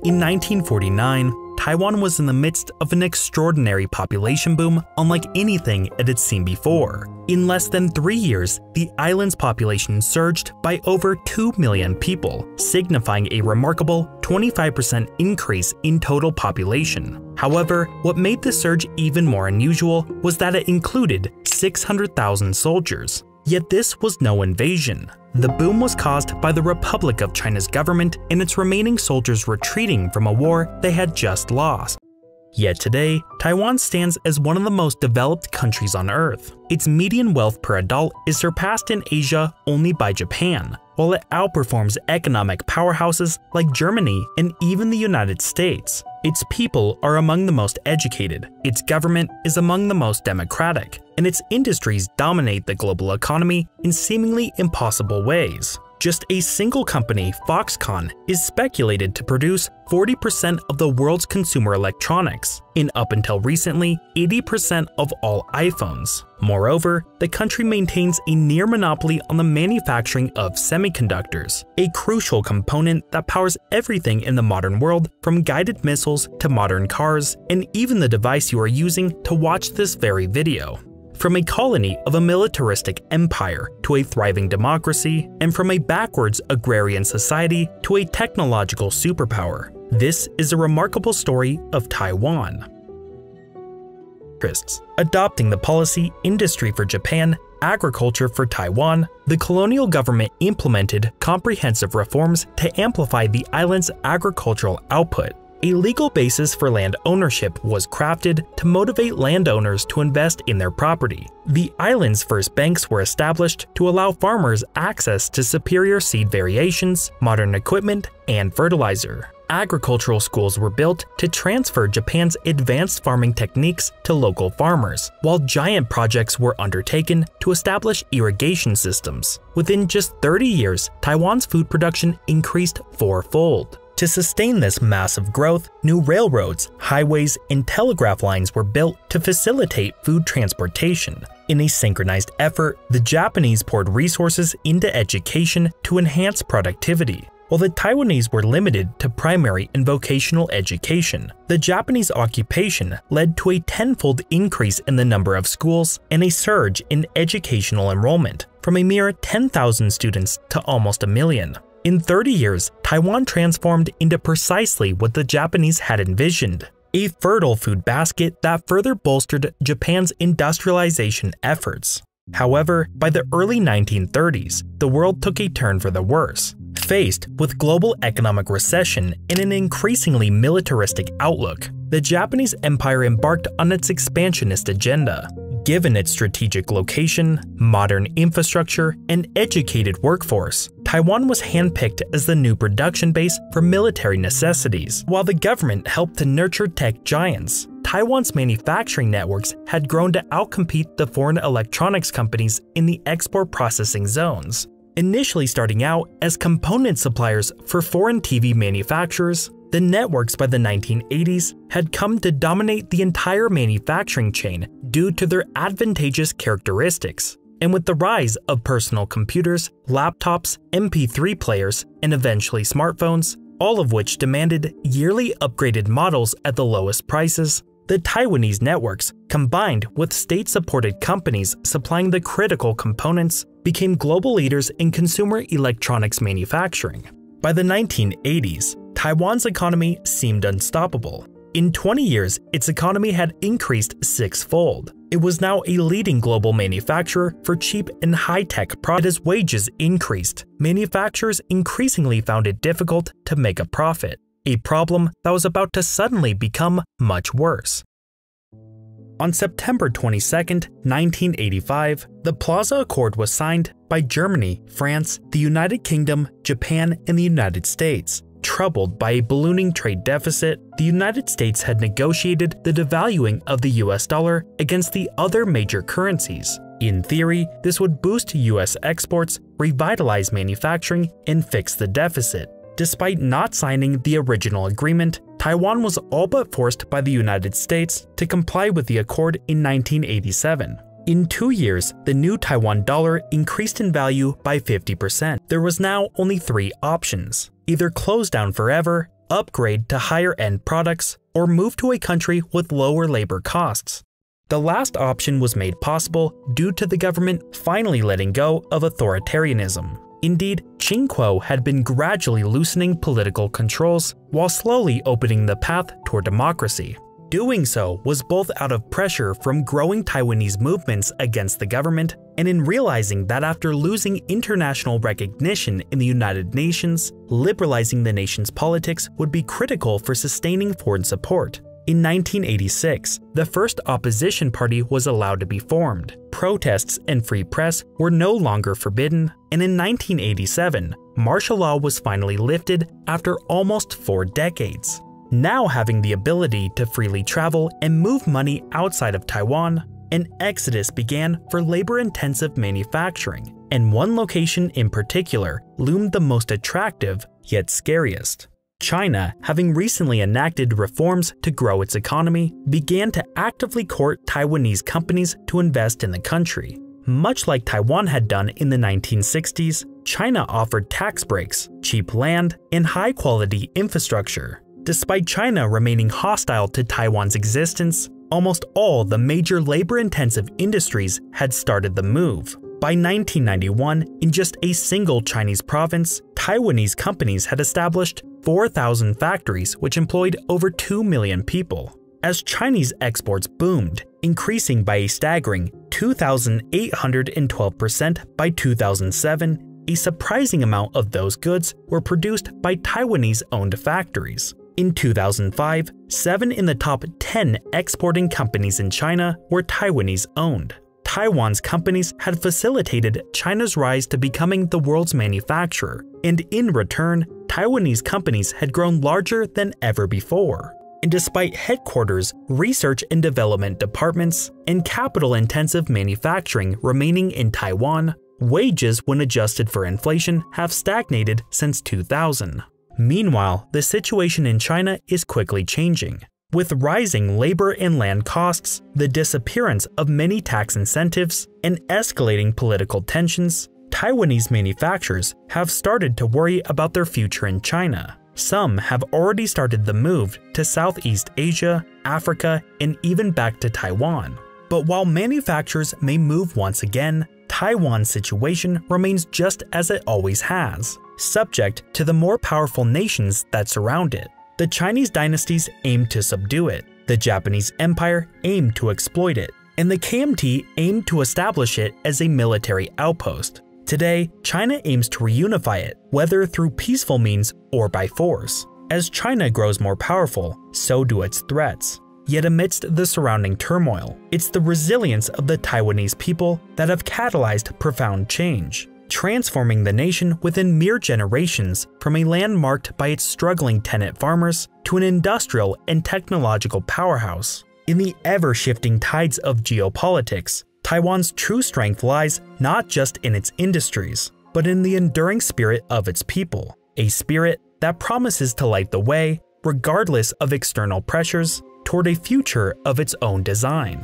In 1949, Taiwan was in the midst of an extraordinary population boom unlike anything it had seen before. In less than 3 years, the island's population surged by over 2 million people, signifying a remarkable 25% increase in total population. However, what made the surge even more unusual was that it included 600,000 soldiers. Yet this was no invasion. The boom was caused by the Republic of China's government and its remaining soldiers retreating from a war they had just lost. Yet today, Taiwan stands as one of the most developed countries on Earth. Its median wealth per adult is surpassed in Asia only by Japan, while it outperforms economic powerhouses like Germany and even the United States. Its people are among the most educated, its government is among the most democratic, and its industries dominate the global economy in seemingly impossible ways. Just a single company, Foxconn, is speculated to produce 40% of the world's consumer electronics, and up until recently, 80% of all iPhones. Moreover, the country maintains a near monopoly on the manufacturing of semiconductors, a crucial component that powers everything in the modern world, from guided missiles to modern cars, and even the device you are using to watch this very video. From a colony of a militaristic empire to a thriving democracy, and from a backwards agrarian society to a technological superpower, this is a remarkable story of Taiwan. Adopting the policy industry for Japan, agriculture for Taiwan, the colonial government implemented comprehensive reforms to amplify the island's agricultural output. A legal basis for land ownership was crafted to motivate landowners to invest in their property. The island's first banks were established to allow farmers access to superior seed variations, modern equipment, and fertilizer. Agricultural schools were built to transfer Japan's advanced farming techniques to local farmers, while giant projects were undertaken to establish irrigation systems. Within just 30 years, Taiwan's food production increased fourfold. To sustain this massive growth, new railroads, highways, and telegraph lines were built to facilitate food transportation. In a synchronized effort, the Japanese poured resources into education to enhance productivity. While the Taiwanese were limited to primary and vocational education, the Japanese occupation led to a tenfold increase in the number of schools and a surge in educational enrollment, from a mere 10,000 students to almost 1 million. In 30 years, Taiwan transformed into precisely what the Japanese had envisioned, a fertile food basket that further bolstered Japan's industrialization efforts. However, by the early 1930s, the world took a turn for the worse. Faced with global economic recession and an increasingly militaristic outlook, the Japanese Empire embarked on its expansionist agenda. Given its strategic location, modern infrastructure, and educated workforce, Taiwan was handpicked as the new production base for military necessities. While the government helped to nurture tech giants, Taiwan's manufacturing networks had grown to outcompete the foreign electronics companies in the export processing zones. Initially starting out as component suppliers for foreign TV manufacturers, the networks by the 1980s had come to dominate the entire manufacturing chain due to their advantageous characteristics. And with the rise of personal computers, laptops, MP3 players, and eventually smartphones, all of which demanded yearly upgraded models at the lowest prices, the Taiwanese networks, combined with state-supported companies supplying the critical components, became global leaders in consumer electronics manufacturing. By the 1980s, Taiwan's economy seemed unstoppable. In 20 years, its economy had increased 6-fold. It was now a leading global manufacturer for cheap and high-tech products. As wages increased, manufacturers increasingly found it difficult to make a profit, a problem that was about to suddenly become much worse. On September 22, 1985, the Plaza Accord was signed by Germany, France, the United Kingdom, Japan, and the United States. Troubled by a ballooning trade deficit, the United States had negotiated the devaluing of the US dollar against the other major currencies. In theory, this would boost US exports, revitalize manufacturing, and fix the deficit. Despite not signing the original agreement, Taiwan was all but forced by the United States to comply with the accord in 1987. In 2 years, the new Taiwan dollar increased in value by 50%. There was now only 3 options: either close down forever, upgrade to higher-end products or move to a country with lower labor costs. The last option was made possible due to the government finally letting go of authoritarianism. Indeed, Qin Kuo had been gradually loosening political controls while slowly opening the path toward democracy. Doing so was both out of pressure from growing Taiwanese movements against the government and in realizing that after losing international recognition in the United Nations, liberalizing the nation's politics would be critical for sustaining foreign support. In 1986, the first opposition party was allowed to be formed. Protests and free press were no longer forbidden, and in 1987, martial law was finally lifted after almost 4 decades. Now having the ability to freely travel and move money outside of Taiwan, an exodus began for labor-intensive manufacturing, and one location in particular loomed the most attractive yet scariest. China, having recently enacted reforms to grow its economy, began to actively court Taiwanese companies to invest in the country. Much like Taiwan had done in the 1960s, China offered tax breaks, cheap land, and high-quality infrastructure. Despite China remaining hostile to Taiwan's existence, almost all the major labor-intensive industries had started the move. By 1991, in just a single Chinese province, Taiwanese companies had established 4,000 factories which employed over 2 million people. As Chinese exports boomed, increasing by a staggering 2,812% by 2007, a surprising amount of those goods were produced by Taiwanese-owned factories. In 2005, 7 in the top 10 exporting companies in China were Taiwanese-owned. Taiwan's companies had facilitated China's rise to becoming the world's manufacturer, and in return, Taiwanese companies had grown larger than ever before. And despite headquarters, research and development departments, and capital-intensive manufacturing remaining in Taiwan, wages when adjusted for inflation have stagnated since 2000. Meanwhile, the situation in China is quickly changing. With rising labor and land costs, the disappearance of many tax incentives, and escalating political tensions, Taiwanese manufacturers have started to worry about their future in China. Some have already started the move to Southeast Asia, Africa, and even back to Taiwan. But while manufacturers may move once again, Taiwan's situation remains just as it always has, subject to the more powerful nations that surround it. The Chinese dynasties aimed to subdue it, the Japanese Empire aimed to exploit it, and the KMT aimed to establish it as a military outpost. Today, China aims to reunify it, whether through peaceful means or by force. As China grows more powerful, so do its threats. Yet amidst the surrounding turmoil, it's the resilience of the Taiwanese people that have catalyzed profound change, transforming the nation within mere generations from a land marked by its struggling tenant farmers to an industrial and technological powerhouse. In the ever-shifting tides of geopolitics, Taiwan's true strength lies not just in its industries, but in the enduring spirit of its people, a spirit that promises to light the way, regardless of external pressures, toward a future of its own design.